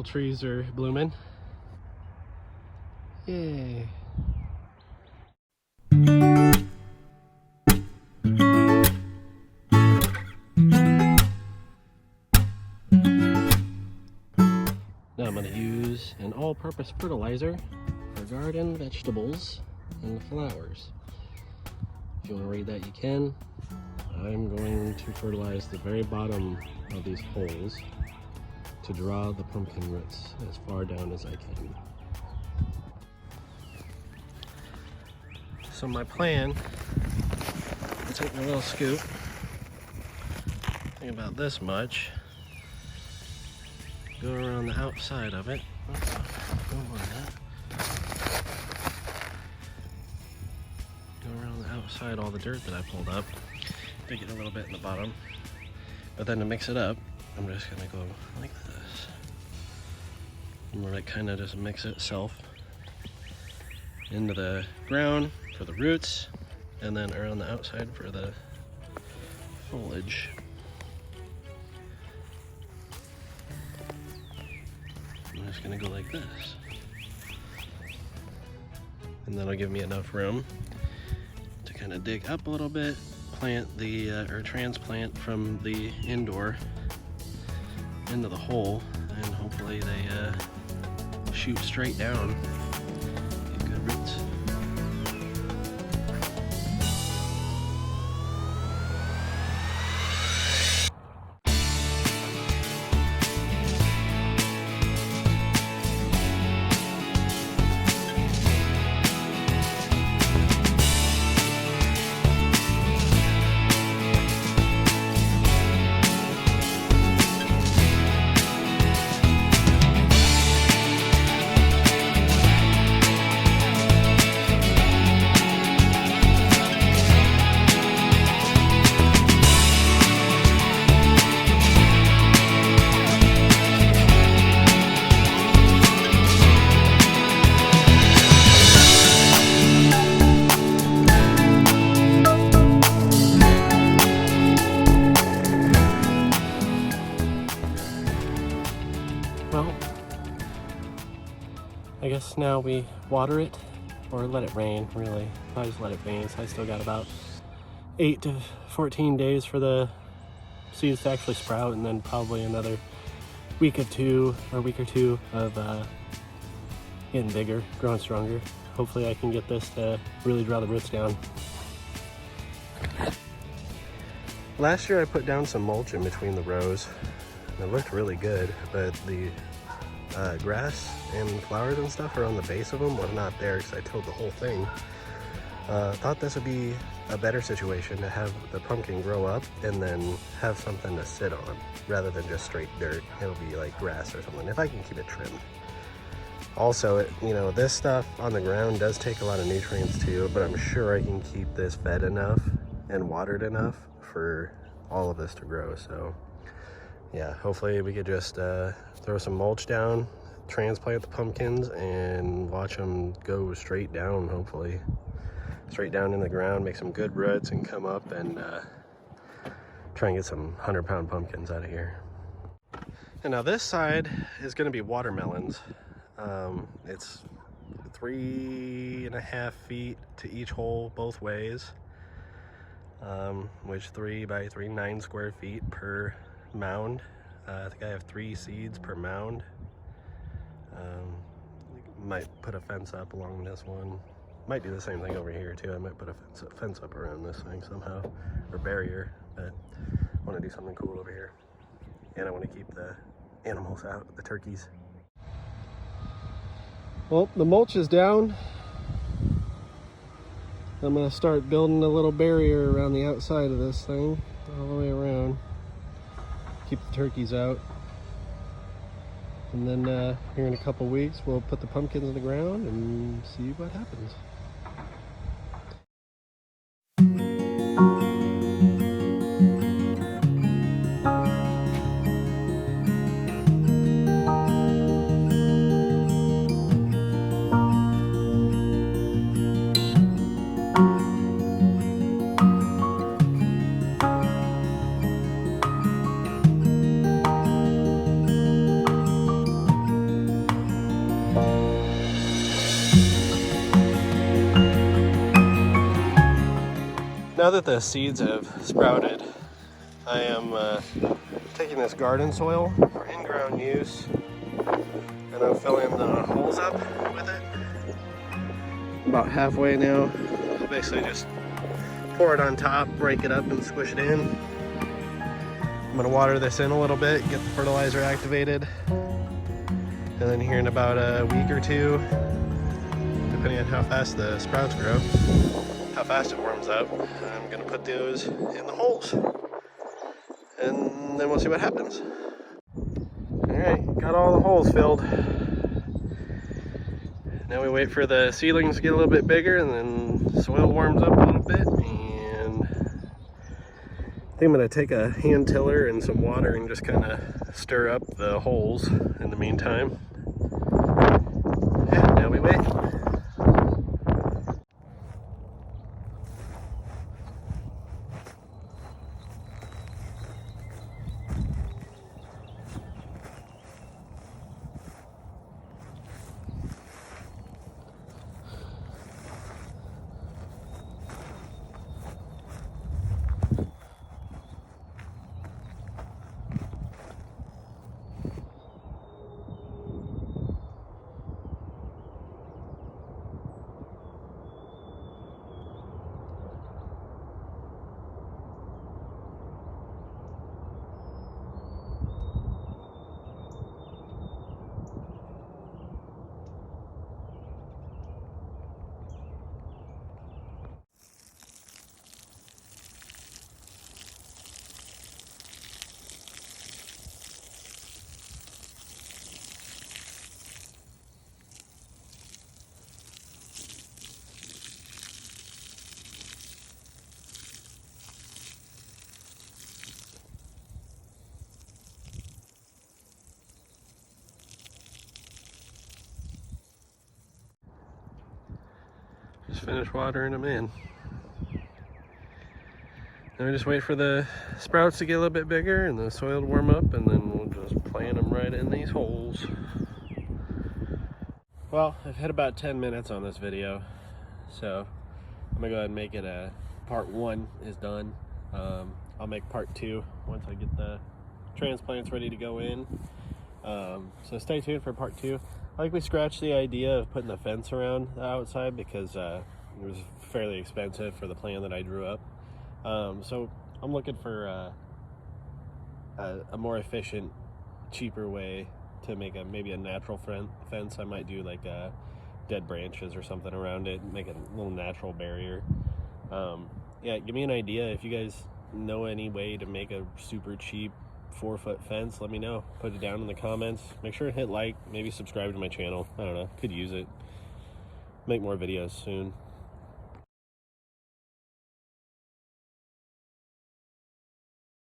apple trees are blooming. Yay. Now I'm going to use an all-purpose fertilizer for garden vegetables and flowers. If you want to read that, you can. I'm going to fertilize the very bottom of these holes to draw the pumpkin roots as far down as I can. So my plan, I take my little scoop, think about this much, go around the outside of it. Oops, no more of that. Go around the outside, all the dirt that I pulled up, dig it a little bit in the bottom. But then to mix it up, I'm just gonna go like this. And let it kind of just mix itself into the ground for the roots, and then around the outside for the foliage. I'm just gonna go like this. And that'll give me enough room to kind of dig up a little bit, plant the, or transplant from the indoor into the hole, and hopefully they shoot straight down, get good roots. Well, I guess now we water it, or let it rain, really. I just let it rain, so I still got about 8 to 14 days for the seeds to actually sprout, and then probably another week or two of getting bigger, growing stronger. Hopefully I can get this to really draw the roots down. Last year I put down some mulch in between the rows. It looked really good, but the grass and flowers and stuff around the base of them was not there because I tilled the whole thing. Thought this would be a better situation to have the pumpkin grow up and then have something to sit on rather than just straight dirt. It'll be like grass or something if I can keep it trimmed. Also, you know, this stuff on the ground does take a lot of nutrients too, but I'm sure I can keep this fed enough and watered enough for all of this to grow. So yeah, hopefully we could just throw some mulch down, transplant the pumpkins, and watch them go straight down, hopefully. Straight down in the ground, make some good roots, and come up and try and get some 100-pound pumpkins out of here. And now this side is gonna be watermelons. It's 3.5 feet to each hole both ways, which 3 by 3, 9 square feet per mound. I think I have 3 seeds per mound. Might put a fence up along this one. Might do the same thing over here too. I might put a fence up around this thing somehow, or barrier, but I want to do something cool over here. And I want to keep the animals out, the turkeys. Well, the mulch is down. I'm going to start building a little barrier around the outside of this thing, all the way around. Keep the turkeys out. And then here in a couple weeks, we'll put the pumpkins in the ground and see what happens. Now that the seeds have sprouted, I am taking this garden soil for in-ground use, and I'm filling the holes up with it. About halfway now. I'll basically just pour it on top, break it up, and squish it in. I'm gonna water this in a little bit, get the fertilizer activated, and then here in about a week or two, depending on how fast the sprouts grow, how fast it warms up, I'm gonna put those in the holes, and then we'll see what happens. All right, got all the holes filled. Now we wait for the seedlings to get a little bit bigger, and then the soil warms up a little bit, and I think I'm gonna take a hand tiller and some water and just kind of stir up the holes in the meantime. And now we wait. Just finished watering them in. Then we just wait for the sprouts to get a little bit bigger and the soil to warm up, and then we'll just plant them right in these holes. Well, I've had about 10 minutes on this video, so I'm gonna go ahead and make it a part 1 is done. I'll make part 2 once I get the transplants ready to go in. So stay tuned for part 2. I think we scratched the idea of putting the fence around the outside because it was fairly expensive for the plan that I drew up. So I'm looking for a more efficient, cheaper way to make maybe a natural fence. I might do like dead branches or something around it, make a little natural barrier. Yeah, give me an idea if you guys know any way to make a super cheap 4-foot fence. Let me know. Put it down in the comments. Make sure to hit like, maybe subscribe to my channel. I don't know, could use it. Make more videos soon.